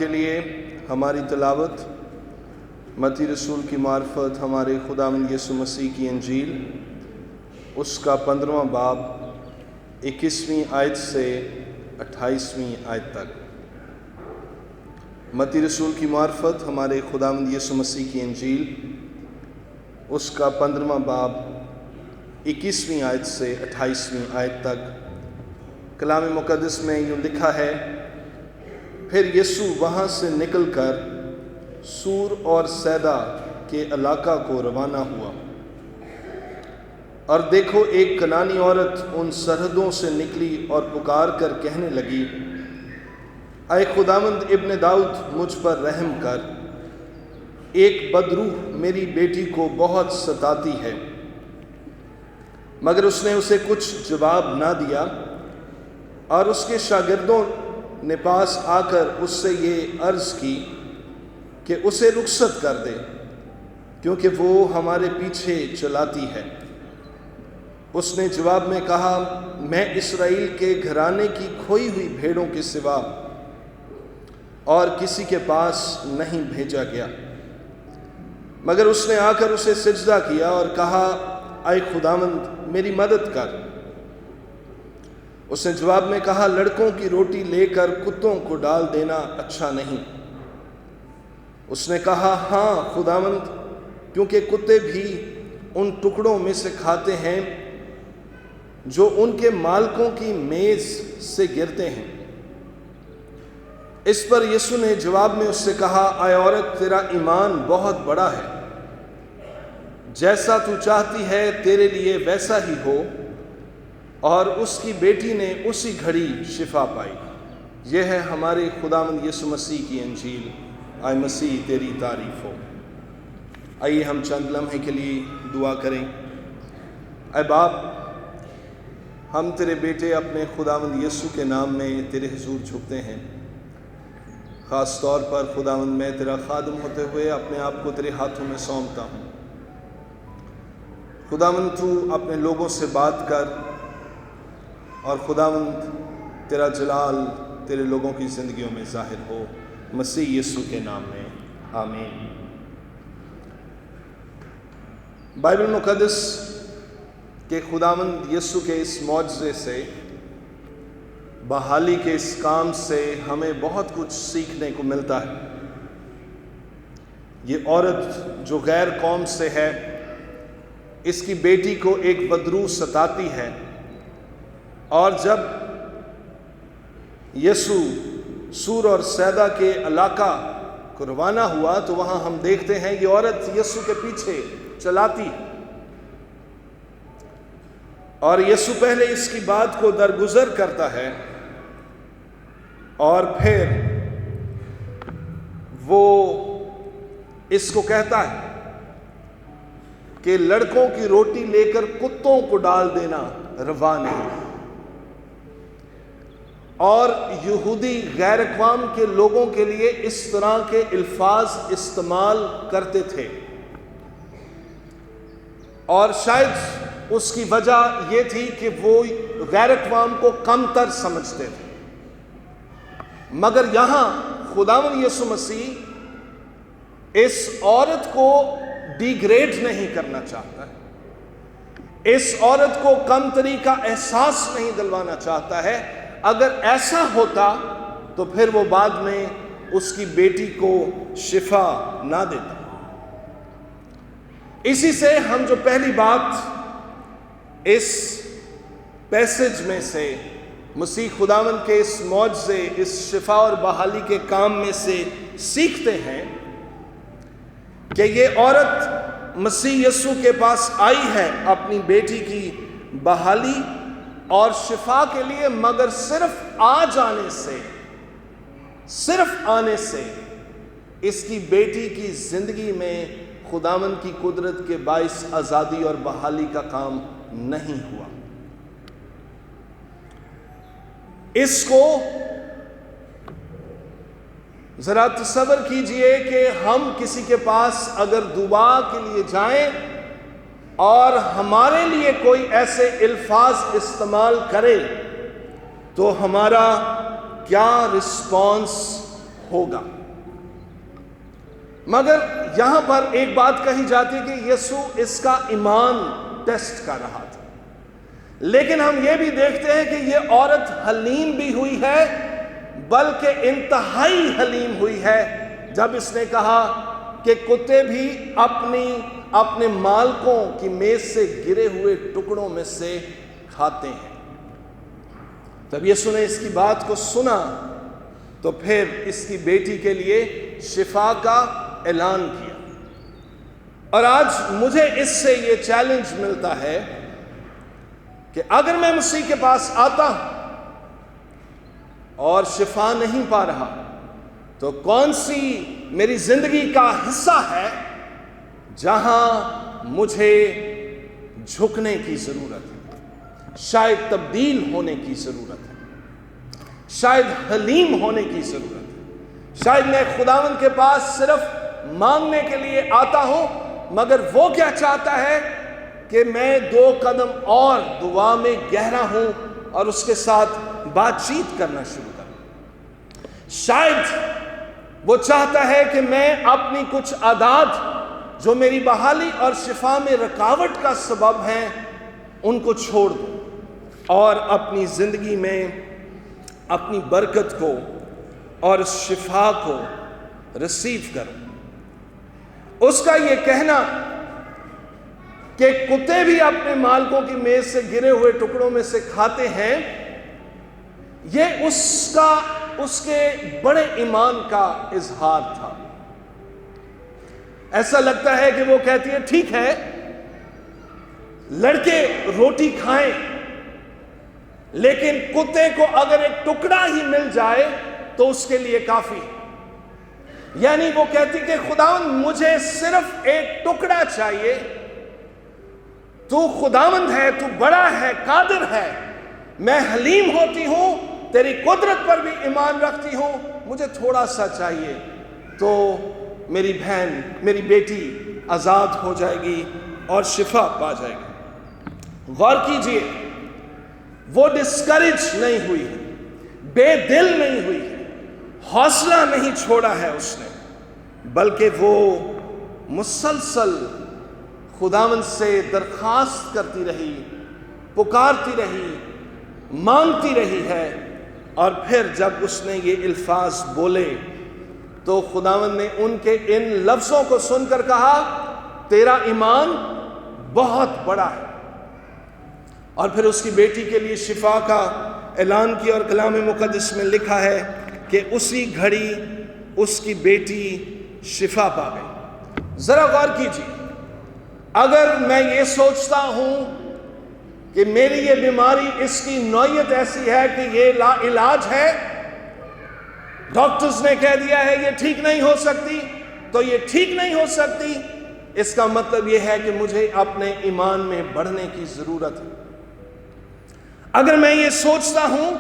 کے لیے ہماری تلاوت متی رسول کی معرفت ہمارے خداوند یسوع مسیح کی انجیل اس کا 15واں باب 21ویں آیت سے 28ویں آیت تک۔ متی رسول کی معرفت ہمارے خداوند یسوع مسیح کی انجیل اس کا 15واں باب 21ویں آیت سے 28ویں آیت تک۔ کلام مقدس میں یوں لکھا ہے، پھر یسوع وہاں سے نکل کر سور اور سیدا کے علاقہ کو روانہ ہوا، اور دیکھو ایک کنانی عورت ان سرحدوں سے نکلی اور پکار کر کہنے لگی، اے خداوند ابن داؤد مجھ پر رحم کر، ایک بدروح میری بیٹی کو بہت ستاتی ہے۔ مگر اس نے اسے کچھ جواب نہ دیا، اور اس کے شاگردوں نے پاس آ کر اس سے یہ عرض کی کہ اسے رخصت کر دے، کیونکہ وہ ہمارے پیچھے چلاتی ہے۔ اس نے جواب میں کہا، میں اسرائیل کے گھرانے کی کھوئی ہوئی بھیڑوں کے سوا اور کسی کے پاس نہیں بھیجا گیا۔ مگر اس نے آ کر اسے سجدہ کیا اور کہا، اے خداوند میری مدد کر۔ اس نے جواب میں کہا، لڑکوں کی روٹی لے کر کتوں کو ڈال دینا اچھا نہیں۔ اس نے کہا، ہاں خداوند، کیونکہ کتے بھی ان ٹکڑوں میں سے کھاتے ہیں جو ان کے مالکوں کی میز سے گرتے ہیں۔ اس پر یسوع نے جواب میں اس سے کہا، اے عورت تیرا ایمان بہت بڑا ہے، جیسا تو چاہتی ہے تیرے لیے ویسا ہی ہو۔ اور اس کی بیٹی نے اسی گھڑی شفا پائی۔ یہ ہے ہمارے خداوند یسوع مسیح کی انجیل۔ اے مسیح تیری تعریف ہو۔ آئیے ہم چند لمحے کے لیے دعا کریں۔ اے باپ، ہم تیرے بیٹے اپنے خداوند یسوع کے نام میں تیرے حضور جھکتے ہیں۔ خاص طور پر خداوند میں تیرا خادم ہوتے ہوئے اپنے آپ کو تیرے ہاتھوں میں سونپتا ہوں۔ خداوند تو اپنے لوگوں سے بات کر، اور خداوند تیرا جلال تیرے لوگوں کی زندگیوں میں ظاہر ہو، مسیح یسوع کے نام میں آمین۔ بائبل مقدس کہ خداوند یسوع کے اس معجزے سے، بحالی کے اس کام سے ہمیں بہت کچھ سیکھنے کو ملتا ہے۔ یہ عورت جو غیر قوم سے ہے، اس کی بیٹی کو ایک بدروح ستاتی ہے، اور جب یسوع سور اور سیدا کے علاقہ کو روانہ ہوا تو وہاں ہم دیکھتے ہیں یہ عورت یسوع کے پیچھے چلاتی ہے، اور یسوع پہلے اس کی بات کو درگزر کرتا ہے، اور پھر وہ اس کو کہتا ہے کہ لڑکوں کی روٹی لے کر کتوں کو ڈال دینا روا نہیں۔ اور یہودی غیر اقوام کے لوگوں کے لیے اس طرح کے الفاظ استعمال کرتے تھے، اور شاید اس کی وجہ یہ تھی کہ وہ غیر اقوام کو کم تر سمجھتے تھے۔ مگر یہاں خداوند یسوع مسیح اس عورت کو ڈیگریڈ نہیں کرنا چاہتا ہے، اس عورت کو کم تری کا احساس نہیں دلوانا چاہتا ہے۔ اگر ایسا ہوتا تو پھر وہ بعد میں اس کی بیٹی کو شفا نہ دیتا۔ اسی سے ہم جو پہلی بات اس پیسج میں سے، مسیح خداوند کے اس معجزے، اس شفا اور بحالی کے کام میں سے سیکھتے ہیں کہ یہ عورت مسیح یسوع کے پاس آئی ہے اپنی بیٹی کی بحالی اور شفا کے لیے، مگر صرف آنے سے اس کی بیٹی کی زندگی میں خداوند کی قدرت کے باعث آزادی اور بحالی کا کام نہیں ہوا۔ اس کو ذرا تصور کیجئے کہ ہم کسی کے پاس اگر دعا کے لیے جائیں اور ہمارے لیے کوئی ایسے الفاظ استعمال کرے تو ہمارا کیا رسپانس ہوگا۔ مگر یہاں پر ایک بات کہی جاتی کہ یسوع اس کا ایمان ٹیسٹ کر رہا تھا، لیکن ہم یہ بھی دیکھتے ہیں کہ یہ عورت حلیم بھی ہوئی ہے، بلکہ انتہائی حلیم ہوئی ہے جب اس نے کہا کہ کتے بھی اپنے مالکوں کی میز سے گرے ہوئے ٹکڑوں میں سے کھاتے ہیں۔ جب یسوع نے اس کی بات کو سنا تو پھر اس کی بیٹی کے لیے شفا کا اعلان کیا۔ اور آج مجھے اس سے یہ چیلنج ملتا ہے کہ اگر میں مسیح کے پاس آتا ہوں اور شفا نہیں پا رہا تو کون سی میری زندگی کا حصہ ہے جہاں مجھے جھکنے کی ضرورت ہے، شاید تبدیل ہونے کی ضرورت ہے، شاید حلیم ہونے کی ضرورت ہے، شاید میں خداوند کے پاس صرف مانگنے کے لیے آتا ہوں، مگر وہ کیا چاہتا ہے کہ میں 2 قدم اور دعا میں گہرا ہوں اور اس کے ساتھ بات چیت کرنا شروع کروں۔ شاید وہ چاہتا ہے کہ میں اپنی کچھ عادات جو میری بحالی اور شفا میں رکاوٹ کا سبب ہیں ان کو چھوڑ دوں اور اپنی زندگی میں اپنی برکت کو اور شفا کو ریسیو کروں۔ اس کا یہ کہنا کہ کتے بھی اپنے مالکوں کی میز سے گرے ہوئے ٹکڑوں میں سے کھاتے ہیں، یہ اس کے بڑے ایمان کا اظہار تھا۔ ایسا لگتا ہے کہ وہ کہتی ہے ٹھیک ہے، لڑکے روٹی کھائیں، لیکن کتے کو اگر ایک ٹکڑا ہی مل جائے تو اس کے لیے کافی۔ یعنی وہ کہتی کہ خداوند مجھے صرف ایک ٹکڑا چاہیے، تو خداوند ہے، تو بڑا ہے، قادر ہے، میں حلیم ہوتی ہوں، تیری قدرت پر بھی ایمان رکھتی ہوں، مجھے تھوڑا سا چاہیے تو میری بہن، میری بیٹی آزاد ہو جائے گی اور شفا پا جائے گی۔ غور کیجئے، وہ ڈسکریج نہیں ہوئی ہے، بے دل نہیں ہوئی ہے، حوصلہ نہیں چھوڑا ہے اس نے، بلکہ وہ مسلسل خداوند سے درخواست کرتی رہی، پکارتی رہی، مانگتی رہی ہے، اور پھر جب اس نے یہ الفاظ بولے تو خداوند نے ان کے ان لفظوں کو سن کر کہا تیرا ایمان بہت بڑا ہے، اور پھر اس کی بیٹی کے لیے شفا کا اعلان کیا، اور کلام مقدس میں لکھا ہے کہ اسی گھڑی اس کی بیٹی شفا پا گئی۔ ذرا غور کیجیے، اگر میں یہ سوچتا ہوں کہ میری یہ بیماری، اس کی نوعیت ایسی ہے کہ یہ لا علاج ہے، ڈاکٹرز نے کہہ دیا ہے یہ ٹھیک نہیں ہو سکتی، تو یہ ٹھیک نہیں ہو سکتی، اس کا مطلب یہ ہے کہ مجھے اپنے ایمان میں بڑھنے کی ضرورت ہے۔ اگر میں یہ سوچتا ہوں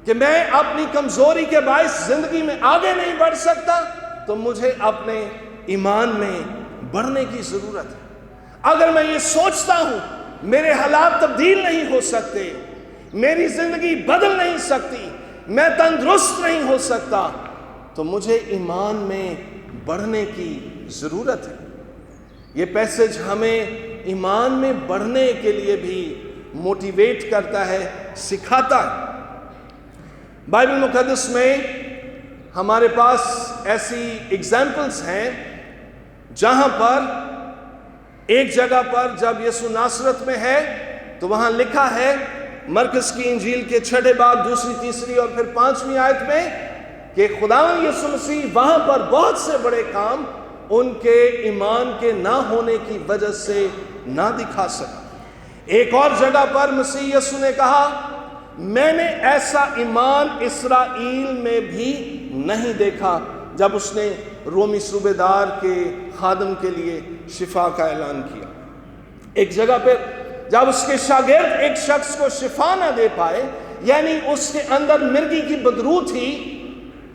کہ میں اپنی کمزوری کے باعث زندگی میں آگے نہیں بڑھ سکتا، تو مجھے اپنے ایمان میں بڑھنے کی ضرورت ہے۔ اگر میں یہ سوچتا ہوں میرے حالات تبدیل نہیں ہو سکتے، میری زندگی بدل نہیں سکتی، میں تندرست نہیں ہو سکتا، تو مجھے ایمان میں بڑھنے کی ضرورت ہے۔ یہ پیسج ہمیں ایمان میں بڑھنے کے لیے بھی موٹیویٹ کرتا ہے، سکھاتا ہے۔ بائبل مقدس میں ہمارے پاس ایسی ایگزامپلز ہیں جہاں پر ایک جگہ پر جب یسوع ناصرت میں ہے تو وہاں لکھا ہے مرکز کی انجیل کے 6 باب 2، 3 اور پھر 5ویں آیت میں کہ خداوند یسوع مسیح وہاں پر بہت سے بڑے کام ان کے ایمان کے نہ ہونے کی وجہ سے نہ دکھا سکا۔ ایک اور جگہ پر مسیح یسوع نے کہا میں نے ایسا ایمان اسرائیل میں بھی نہیں دیکھا، جب اس نے رومی صوبے دار کے خادم کے لیے شفا کا اعلان کیا۔ ایک جگہ پہ جب اس کے شاگرد ایک شخص کو شفا نہ دے پائے، یعنی اس کے اندر مرگی کی بدبو تھی،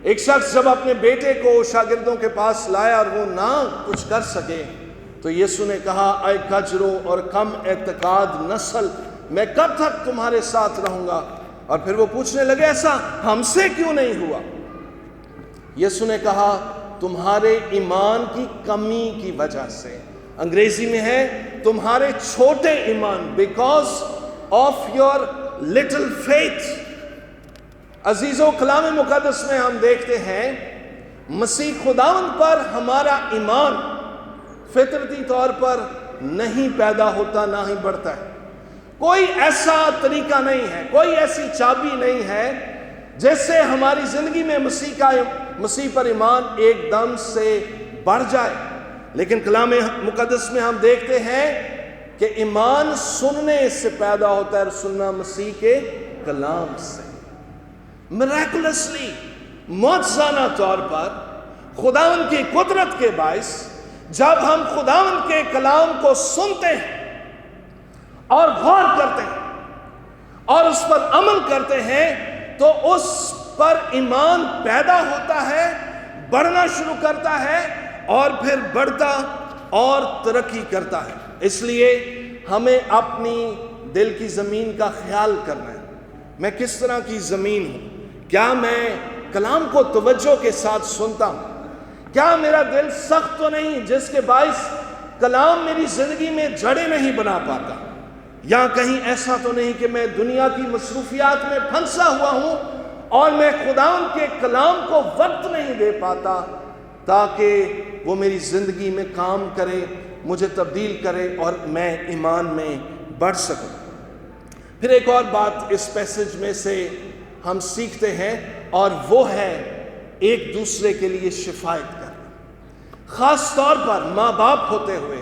ایک شخص جب اپنے بیٹے کو شاگردوں کے پاس لایا اور وہ نہ کچھ کر سکے تو یسوع نے کہا اے کجرو اور کم اعتقاد نسل، میں کب تک تمہارے ساتھ رہوں گا؟ اور پھر وہ پوچھنے لگے ایسا ہم سے کیوں نہیں ہوا؟ یسوع نے کہا تمہارے ایمان کی کمی کی وجہ سے، انگریزی میں ہے تمہارے چھوٹے ایمان، because of your little faith. عزیزوں، کلام مقدس میں ہم دیکھتے ہیں مسیح خداوند پر ہمارا ایمان فطرتی طور پر نہیں پیدا ہوتا، نہ ہی بڑھتا ہے۔ کوئی ایسا طریقہ نہیں ہے، کوئی ایسی چابی نہیں ہے جس سے ہماری زندگی میں مسیح پر ایمان ایک دم سے بڑھ جائے۔ لیکن کلام مقدس میں ہم دیکھتے ہیں کہ ایمان سننے سے پیدا ہوتا ہے، اور سننا مسیح کے کلام سے۔ میریکولسلی، معجزانہ طور پر خداوند کی قدرت کے باعث جب ہم خداوند کے کلام کو سنتے ہیں اور غور کرتے ہیں اور اس پر عمل کرتے ہیں تو اس پر ایمان پیدا ہوتا ہے، بڑھنا شروع کرتا ہے، اور پھر بڑھتا اور ترقی کرتا ہے۔ اس لیے ہمیں اپنی دل کی زمین کا خیال کرنا ہے۔ میں کس طرح کی زمین ہوں؟ کیا میں کلام کو توجہ کے ساتھ سنتا ہوں؟ کیا میرا دل سخت تو نہیں جس کے باعث کلام میری زندگی میں جڑیں نہیں بنا پاتا؟ یا کہیں ایسا تو نہیں کہ میں دنیا کی مصروفیات میں پھنسا ہوا ہوں اور میں خداوند کے کلام کو وقت نہیں دے پاتا تاکہ وہ میری زندگی میں کام کرے، مجھے تبدیل کرے اور میں ایمان میں بڑھ سکوں۔ پھر ایک اور بات اس پیسج میں سے ہم سیکھتے ہیں، اور وہ ہے ایک دوسرے کے لیے شفاعت کرنا۔ خاص طور پر ماں باپ ہوتے ہوئے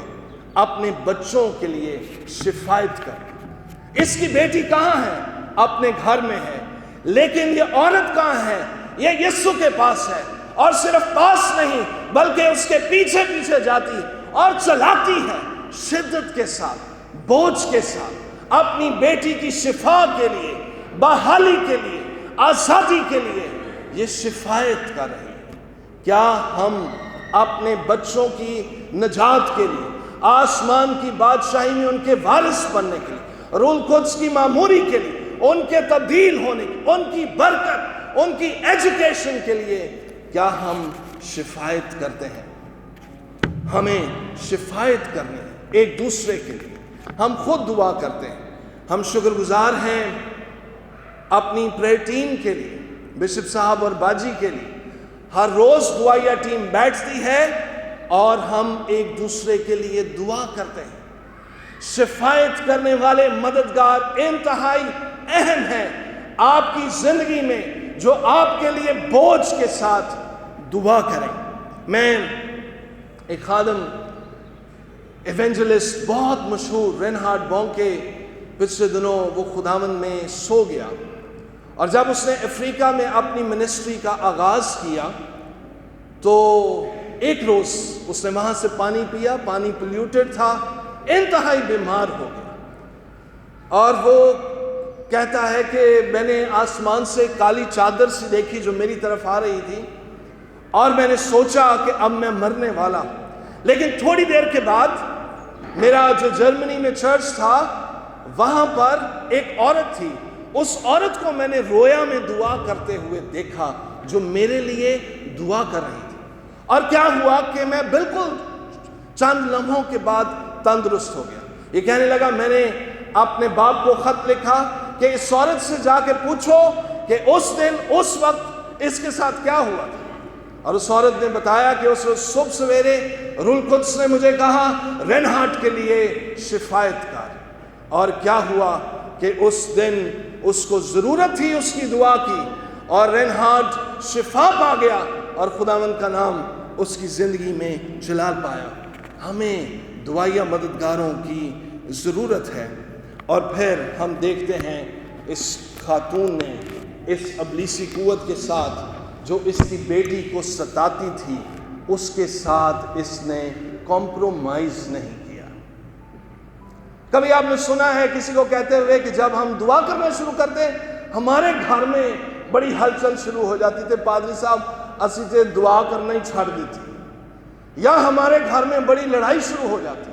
اپنے بچوں کے لیے شفاعت کرنا۔ اس کی بیٹی کہاں ہے؟ اپنے گھر میں ہے، لیکن یہ عورت کہاں ہے؟ یہ یسوع کے پاس ہے، اور صرف پاس نہیں بلکہ اس کے پیچھے پیچھے جاتی اور چلاتی ہے، شدت کے ساتھ، بوجھ کے ساتھ، اپنی بیٹی کی شفا کے لیے، بحالی کے لیے، آزادی کے لیے یہ شفاعت کر رہی ہے۔ کیا ہم اپنے بچوں کی نجات کے لیے، آسمان کی بادشاہی میں ان کے وارث بننے کے لیے، روح القدس کی معموری کے لیے، ان کے تبدیل ہونے کی، ان کی برکت، ان کی ایجوکیشن کے لیے کیا ہم شفاعت کرتے ہیں؟ ہمیں شفاعت کرنی ہے ایک دوسرے کے لیے۔ ہم خود دعا کرتے ہیں، ہم شکر گزار ہیں اپنی پریئر ٹیم کے لیے، بشپ صاحب اور باجی کے لیے۔ ہر روز دعائیہ ٹیم بیٹھتی ہے اور ہم ایک دوسرے کے لیے دعا کرتے ہیں۔ شفاعت کرنے والے مددگار انتہائی اہم ہیں آپ کی زندگی میں، جو آپ کے لیے بوجھ کے ساتھ دعا کریں۔ میں ایک خادم ایونجلسٹ بہت مشہور رینہارڈ بونکے، پچھلے دنوں وہ خداوند میں سو گیا، اور جب اس نے افریقہ میں اپنی منسٹری کا آغاز کیا تو ایک روز اس نے وہاں سے پانی پیا، پانی پلیوٹڈ تھا، انتہائی بیمار ہو گیا، اور وہ کہتا ہے کہ میں نے آسمان سے کالی چادر سی دیکھی جو میری طرف آ رہی تھی، اور میں نے سوچا کہ اب میں مرنے والا ہوں۔ لیکن تھوڑی دیر کے بعد میرا جو جرمنی میں چرچ تھا وہاں پر ایک عورت تھی، اس عورت کو میں نے رویا میں دعا کرتے ہوئے دیکھا جو میرے لیے دعا کر رہی تھی، اور کیا ہوا کہ میں بالکل چند لمحوں کے بعد تندرست ہو گیا۔ یہ کہنے لگا میں نے اپنے باپ کو خط لکھا کہ اس عورت سے جا کے پوچھو کہ اس دن اس وقت اس کے ساتھ کیا ہوا تھا، اور اس عورت نے بتایا کہ اس روز صبح سویرے روح القدس نے مجھے کہا رینہارڈ کے لیے شفاعت کر، اور کیا ہوا کہ اس دن اس کو ضرورت تھی اس کی دعا کی، اور رینہارڈ شفا پا گیا، اور خداوند کا نام اس کی زندگی میں جلال پایا۔ ہمیں دعائیہ مددگاروں کی ضرورت ہے۔ اور پھر ہم دیکھتے ہیں اس خاتون نے اس ابلیسی قوت کے ساتھ جو اس کی بیٹی کو ستاتی تھی، اس کے ساتھ اس نے کمپرومائز نہیں کیا۔ کبھی آپ نے سنا ہے کسی کو کہتے ہوئے کہ جب ہم دعا کرنا شروع کرتے ہمارے گھر میں بڑی ہلچل شروع ہو جاتی تھی، پادری صاحب اسی تے دعا کرنا ہی چھڑ دی تھی، یا ہمارے گھر میں بڑی لڑائی شروع ہو جاتی ہے۔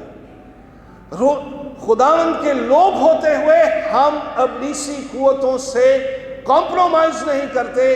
خداوند کے لوگ ہوتے ہوئے ہم ابلیسی قوتوں سے کمپرومائز نہیں کرتے،